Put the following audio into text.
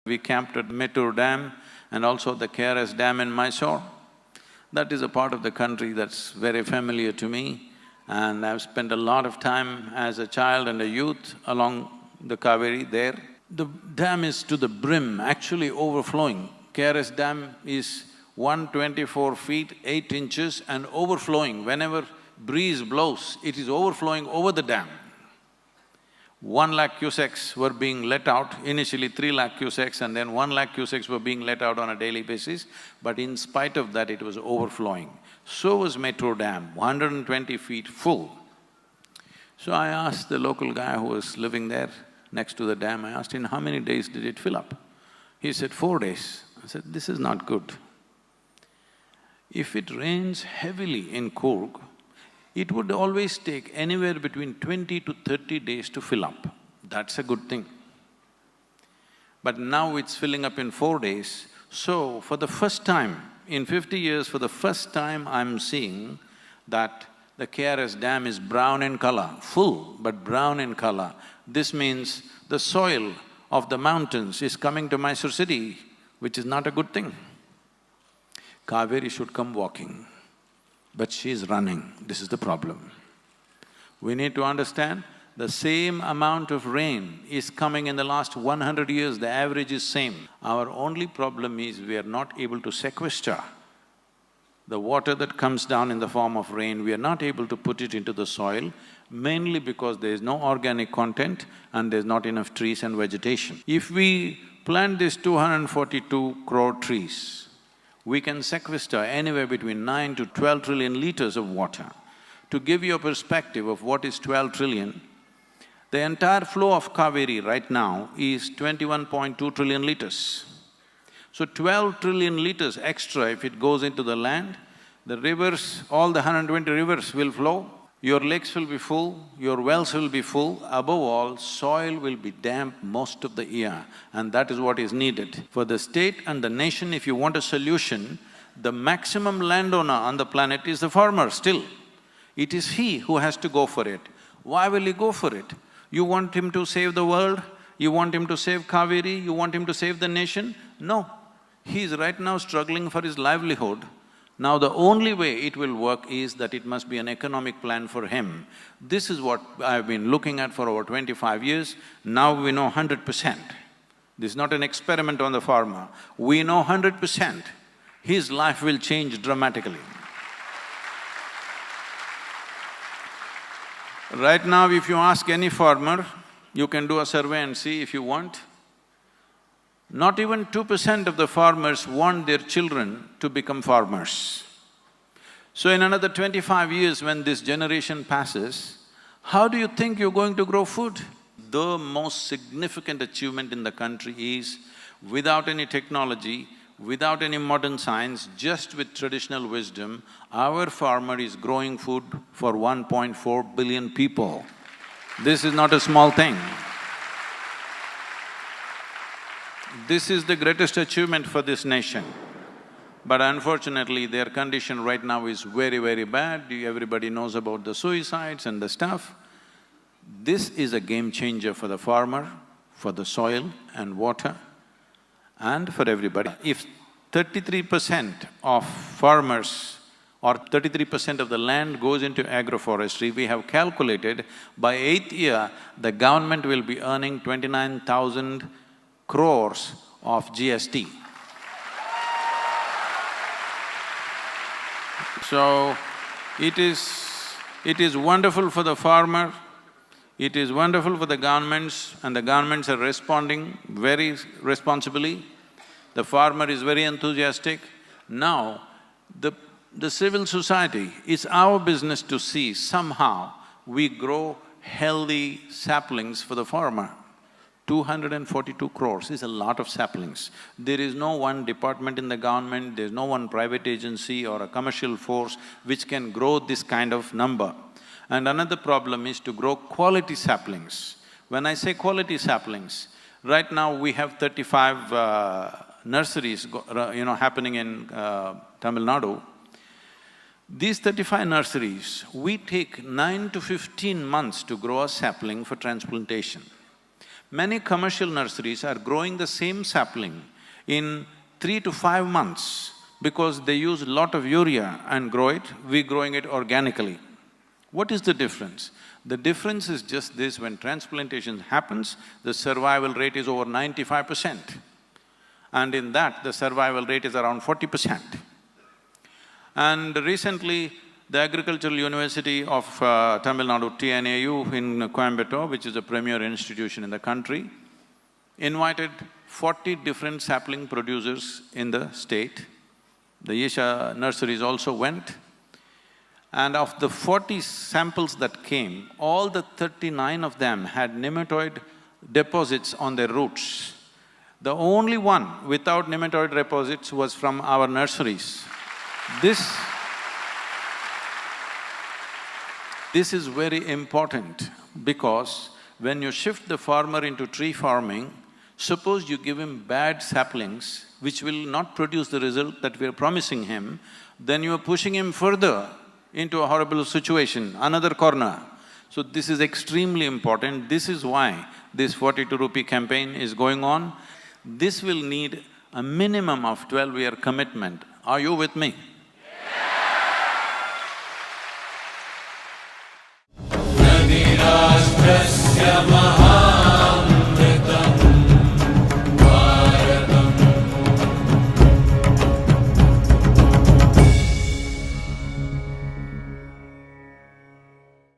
We camped at Mettur Dam and also the KRS Dam in Mysore. That is a part of the country that's very familiar to me, and I've spent a lot of time as a child and a youth along the Cauvery there. The dam is to the brim, actually overflowing. KRS Dam is 124 feet, 8 inches and overflowing. Whenever breeze blows, it is overflowing over the dam. 1 lakh cusecs were being let out, initially 3 lakh cusecs and then 1 lakh cusecs were being let out on a daily basis, but in spite of that it was overflowing. So was Mettur Dam, 120 feet full. So I asked the local guy who was living there next to the dam, I asked him, how many days did it fill up? He said, 4 days. I said, this is not good. If it rains heavily in Coorg, it would always take anywhere between 20 to 30 days to fill up. That's a good thing. But now it's filling up in 4 days, so for the first time, in 50 years, for the first time I'm seeing that the KRS Dam is brown in color, full but brown in color. This means the soil of the mountains is coming to Mysore city, which is not a good thing. Cauvery should come walking, but she is running, this is the problem. We need to understand, the same amount of rain is coming in the last 100 years, the average is same. Our only problem is we are not able to sequester the water that comes down in the form of rain, we are not able to put it into the soil, mainly because there is no organic content and there's not enough trees and vegetation. If we plant these 242 crore trees, we can sequester anywhere between 9 to 12 trillion liters of water. To give you a perspective of what is 12 trillion, the entire flow of Cauvery right now is 21.2 trillion liters. So 12 trillion liters extra if it goes into the land, the rivers, all the 120 rivers will flow, your lakes will be full, your wells will be full, above all, soil will be damp most of the year, and that is what is needed. For the state and the nation, if you want a solution, the maximum landowner on the planet is the farmer still. It is he who has to go for it. Why will he go for it? You want him to save the world? You want him to save Cauvery? You want him to save the nation? No. He is right now struggling for his livelihood. Now the only way it will work is that it must be an economic plan for him. This is what I've been looking at for over 25 years. Now we know 100%. This is not an experiment on the farmer. We know 100%. His life will change dramatically. Right now, if you ask any farmer, you can do a survey and see if you want, not even 2% of the farmers want their children to become farmers. So in another 25 years when this generation passes, how do you think you're going to grow food? The most significant achievement in the country is, without any technology, without any modern science, just with traditional wisdom, our farmer is growing food for 1.4 billion people. This is not a small thing. This is the greatest achievement for this nation. But unfortunately, their condition right now is very, very bad. Everybody knows about the suicides and the stuff. This is a game changer for the farmer, for the soil and water, and for everybody. If 33% of farmers or 33% of the land goes into agroforestry, we have calculated by 8th year, the government will be earning 29,000 crores of GST. So, it is wonderful for the farmer, it is wonderful for the governments, and the governments are responding very responsibly. The farmer is very enthusiastic. Now, the civil society, it's our business to see somehow we grow healthy saplings for the farmer. 242 crores is a lot of saplings. There is no one department in the government, there's no one private agency or a commercial force which can grow this kind of number. And another problem is to grow quality saplings. When I say quality saplings, right now we have 35 nurseries happening in Tamil Nadu. These 35 nurseries, we take 9 to 15 months to grow a sapling for transplantation. Many commercial nurseries are growing the same sapling in 3 to 5 months because they use a lot of urea and grow it, we're growing it organically. What is the difference? The difference is just this: when transplantation happens, the survival rate is over 95%. And in that, the survival rate is around 40%. And recently, the Agricultural University of Tamil Nadu, TNAU in Coimbatore, which is a premier institution in the country, invited 40 different sapling producers in the state. The Isha nurseries also went. And of the 40 samples that came, all the 39 of them had nematode deposits on their roots. The only one without nematode deposits was from our nurseries. This is very important because when you shift the farmer into tree farming, suppose you give him bad saplings which will not produce the result that we are promising him, then you are pushing him further into a horrible situation, another corner. So this is extremely important. This is why this 42 rupee campaign is going on. This will need a minimum of 12-year commitment. Are you with me? Yeah.